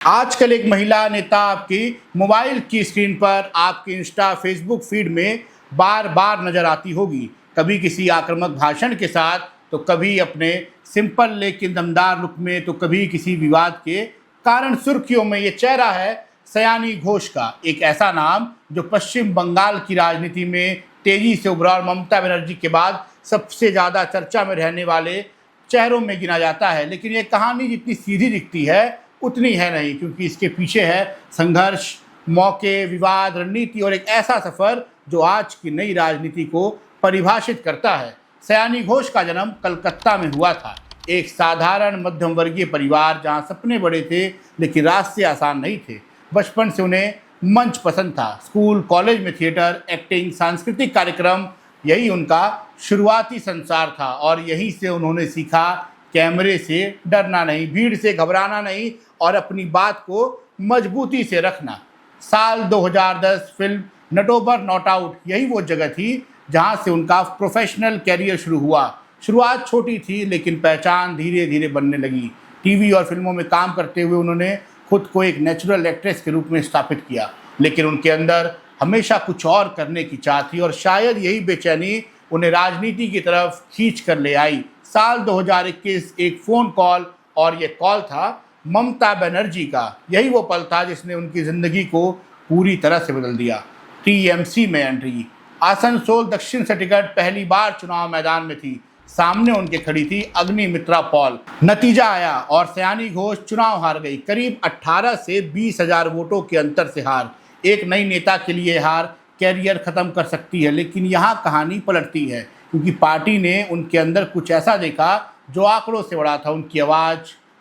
आजकल एक महिला नेता आपकी मोबाइल की स्क्रीन पर आपके इंस्टा फेसबुक फीड में बार बार नजर आती होगी। कभी किसी आक्रामक भाषण के साथ, तो कभी अपने सिंपल लेकिन दमदार लुक में, तो कभी किसी विवाद के कारण सुर्खियों में। ये चेहरा है सयानी घोष का, एक ऐसा नाम जो पश्चिम बंगाल की राजनीति में तेजी से उभरा और ममता बनर्जी के बाद सबसे ज़्यादा चर्चा में रहने वाले चेहरों में गिना जाता है। लेकिन ये कहानी जितनी सीधी दिखती है उतनी है नहीं, क्योंकि इसके पीछे है संघर्ष, मौके, विवाद, रणनीति और एक ऐसा सफर जो आज की नई राजनीति को परिभाषित करता है। सयानी घोष का जन्म कलकत्ता में हुआ था, एक साधारण मध्यम वर्गीय परिवार जहां सपने बड़े थे लेकिन रास्ते आसान नहीं थे। बचपन से उन्हें मंच पसंद था। स्कूल कॉलेज में थिएटर, एक्टिंग, सांस्कृतिक कार्यक्रम, यही उनका शुरुआती संसार था और यहीं से उन्होंने सीखा कैमरे से डरना नहीं, भीड़ से घबराना नहीं और अपनी बात को मजबूती से रखना। साल 2010 फिल्म नटोबर नॉट आउट, यही वो जगह थी जहां से उनका प्रोफेशनल कैरियर शुरू हुआ। शुरुआत छोटी थी लेकिन पहचान धीरे धीरे बनने लगी। टीवी और फिल्मों में काम करते हुए उन्होंने खुद को एक नेचुरल एक्ट्रेस के रूप में स्थापित किया, लेकिन उनके अंदर हमेशा कुछ और करने की चाह थी और शायद यही बेचैनी उन्हें राजनीति की तरफ खींच कर ले आई। साल 2021 एक फ़ोन कॉल, और ये कॉल था ममता बनर्जी का। यही वो पल था जिसने उनकी ज़िंदगी को पूरी तरह से बदल दिया। टीएमसी में एंट्री, आसनसोल दक्षिण से टिकट, पहली बार चुनाव मैदान में थी। सामने उनके खड़ी थी अग्निमित्रा पॉल। नतीजा आया और सयानी घोष चुनाव हार गई। करीब 18 से 20,000 वोटों के अंतर से हार। एक नई नेता के लिए हार कैरियर ख़त्म कर सकती है, लेकिन यहाँ कहानी पलटती है, क्योंकि पार्टी ने उनके अंदर कुछ ऐसा देखा जो आंकड़ों से बड़ा था। उनकी आवाज़,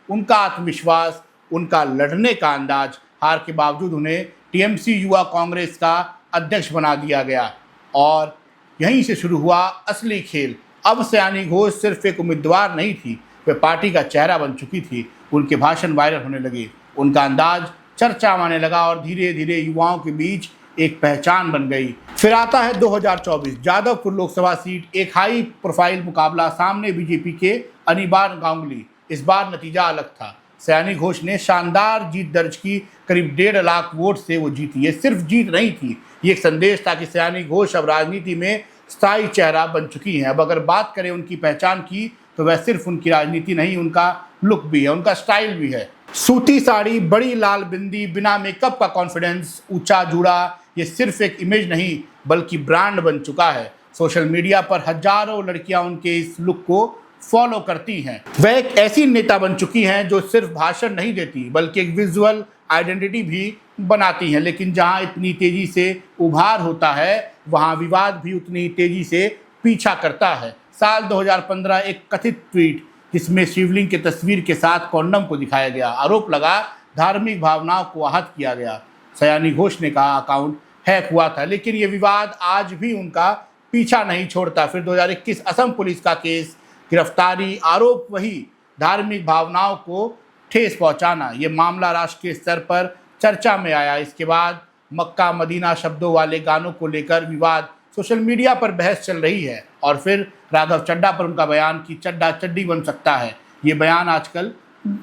उनका आत्मविश्वास, उनका लड़ने का अंदाज। हार के बावजूद उन्हें टीएमसी युवा कांग्रेस का अध्यक्ष बना दिया गया और यहीं से शुरू हुआ असली खेल। अब सयानी घोष सिर्फ एक उम्मीदवार नहीं थी, वे पार्टी का चेहरा बन चुकी थी। उनके भाषण वायरल होने लगे, उनका अंदाज चर्चा में आने लगा और धीरे धीरे युवाओं के बीच एक पहचान बन गई। फिर आता है 2024 जादवपुर लोकसभा सीट, एक हाई प्रोफाइल मुकाबला, सामने बीजेपी के अनिबार गांगुली। इस बार नतीजा अलग था। सयानी घोष ने शानदार जीत दर्ज की, करीब 1.5 लाख वोट से वो जीती। ये सिर्फ जीत नहीं थी, ये एक संदेश था कि सयानी घोष अब राजनीति में स्थायी चेहरा बन चुकी हैं। अब अगर बात करें उनकी पहचान की, तो वह सिर्फ उनकी राजनीति नहीं, उनका लुक भी है, उनका स्टाइल भी है। सूती साड़ी, बड़ी लाल बिंदी, बिना मेकअप का कॉन्फिडेंस, ऊंचा जूड़ा, ये सिर्फ एक इमेज नहीं बल्कि ब्रांड बन चुका है। सोशल मीडिया पर हजारों लड़कियां उनके इस लुक को फॉलो करती हैं। वह एक ऐसी नेता बन चुकी हैं जो सिर्फ भाषण नहीं देती बल्कि एक विजुअल आइडेंटिटी भी बनाती हैं। लेकिन जहां इतनी तेजी से उभार होता है, वहां विवाद भी उतनी तेजी से पीछा करता है। साल 2015 एक कथित ट्वीट जिसमें शिवलिंग की तस्वीर के साथ कॉन्डम को दिखाया गया, आरोप लगा धार्मिक भावनाओं को आहत किया गया। सयानी घोष ने कहा अकाउंट हैक हुआ था, लेकिन ये विवाद आज भी उनका पीछा नहीं छोड़ता। फिर 2021 असम पुलिस का केस, गिरफ्तारी, आरोप वही, धार्मिक भावनाओं को ठेस पहुंचाना। ये मामला राष्ट्रीय स्तर पर चर्चा में आया। इसके बाद मक्का मदीना शब्दों वाले गानों को लेकर विवाद, सोशल मीडिया पर बहस चल रही है। और फिर राघव चड्ढा पर उनका बयान कि चड्ढा चड्डी बन सकता है, ये बयान आजकल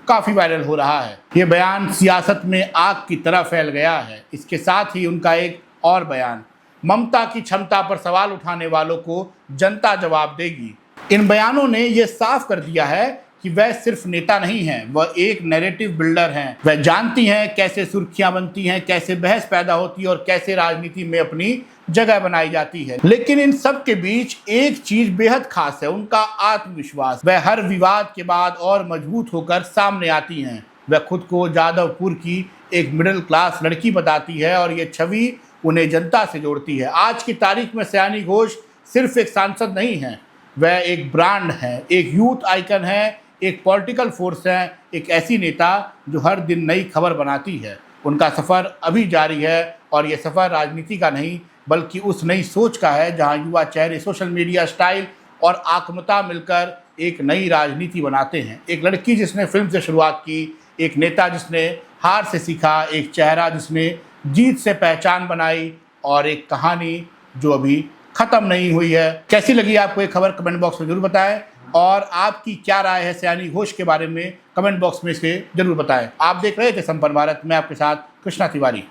काफ़ी वायरल हो रहा है। ये बयान सियासत में आग की तरह फैल गया है। इसके साथ ही उनका एक और बयान, ममता की क्षमता पर सवाल उठाने वालों को जनता जवाब देगी। इन बयानों ने यह साफ कर दिया है कि वह सिर्फ नेता नहीं हैं, वह एक नैरेटिव बिल्डर हैं। वह जानती हैं कैसे सुर्खियां बनती हैं, कैसे बहस पैदा होती है और कैसे राजनीति में अपनी जगह बनाई जाती है। लेकिन इन सब के बीच एक चीज बेहद खास है, उनका आत्मविश्वास। वह हर विवाद के बाद और मजबूत होकर सामने आती हैं। वह खुद को जादवपुर की एक मिडिल क्लास लड़की बताती है और ये छवि उन्हें जनता से जोड़ती है। आज की तारीख में सयानी घोष सिर्फ एक सांसद नहीं है, वह एक ब्रांड है, एक यूथ आइकन है, एक पॉलिटिकल फोर्स है, एक ऐसी नेता जो हर दिन नई खबर बनाती है। उनका सफ़र अभी जारी है और ये सफ़र राजनीति का नहीं बल्कि उस नई सोच का है जहां युवा चेहरे, सोशल मीडिया स्टाइल और आत्मता मिलकर एक नई राजनीति बनाते हैं। एक लड़की जिसने फिल्म से शुरुआत की, एक नेता जिसने हार से सीखा, एक चेहरा जिसने जीत से पहचान बनाई और एक कहानी जो अभी ख़त्म नहीं हुई है। कैसी लगी आपको ये खबर, कमेंट बॉक्स में जरूर बताएं। और आपकी क्या राय है सयानी घोष के बारे में कमेंट बॉक्स में इसे जरूर बताएं। आप देख रहे थे संपन्न भारत, मैं आपके साथ कृष्णा तिवारी।